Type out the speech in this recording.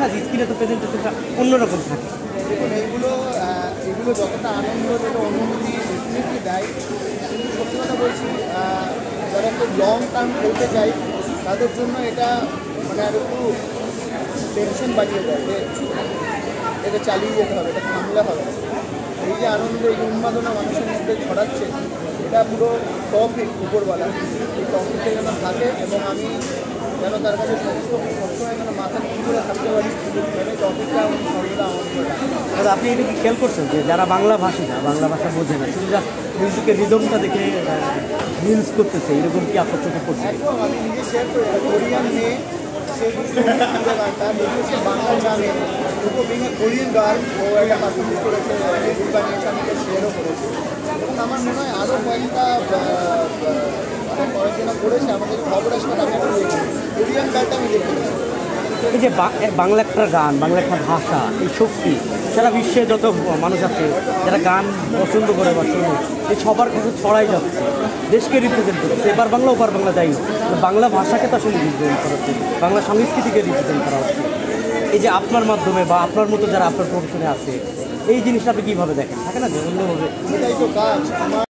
না যে স্ক্রিনে তো প্রেজেন্টেশনটা অন্যরকম থাকে। দেখুন এগুলো যতটা আনন্দ যেটা অনুভূতি ডেফিনেটলি দেয়, কিন্তু সত্যি কথা বলছি যারা একটু লং টার্ম খেলতে চাই তাদের জন্য এটা মানে আর একটু টেনশন বাড়িয়ে দেয় যে এটা চালিয়ে যেতে হবে, এটা সামলে হবে। এই যে আনন্দ, এই উন্মাদনা মানুষের মধ্যে ছড়াচ্ছে, এটা পুরো টপিক উপরওয়ালা, এই টপিকটা যেন থাকে এবং আমি যেন তার কাছে সবসময় যেন মাথা ঠিক করে থাকতে পারি, মানে টপিকটা আমি সর্বদা আমার করে রাখি। দাদা আপনি এটা কি খেয়াল করছেন যে যারা বাংলা ভাষী না, বাংলা ভাষা বোঝে না, শুধু জাস্ট মিউজিকের রিদমটা দেখে রিলস করতেছে, এরকম কি আপনার চোখে পড়ছে? একদম আমি নিজে শেয়ার করি, কোরিয়ান মেয়ে, সে গানটা যদিও সে বাংলা জানে, দুটো ভেঙে কোরিয়ান গান ও একটা পারফরমেন্স করেছে, রিল বানিয়েছে, আমি এটা শেয়ারও করেছি। এবং আমার মনে হয় আরও কয়েকটা পড়াশোনা করেছে, আমাদের খবর আসবে আমি একটা দেখি কোরিয়ান গানটা আমি দেখেছি। এই যে বাংলা একটা গান, বাংলা একটা ভাষা, এই শক্তি সারা বিশ্বে যত মানুষ আছে যারা গান পছন্দ করে বা শোনে, এই সবার কাছে ছড়াই যাচ্ছে, দেশকে রিপ্রেজেন্ট করছে। এবার বাংলা ওপার বাংলা যাই হোক, বাংলা ভাষাকে তো আসলে রিপ্রেজেন্ট করা হচ্ছে, বাংলা সংস্কৃতিকে রিপ্রেজেন্ট করা হচ্ছে। এই যে আপনার মাধ্যমে বা আপনার মতো যারা আপনার প্রফেশনে আছে, এই জিনিসটা আপনি কীভাবে দেখেন? থাকে না যে অন্যভাবে এটাই তো কাজ আমার।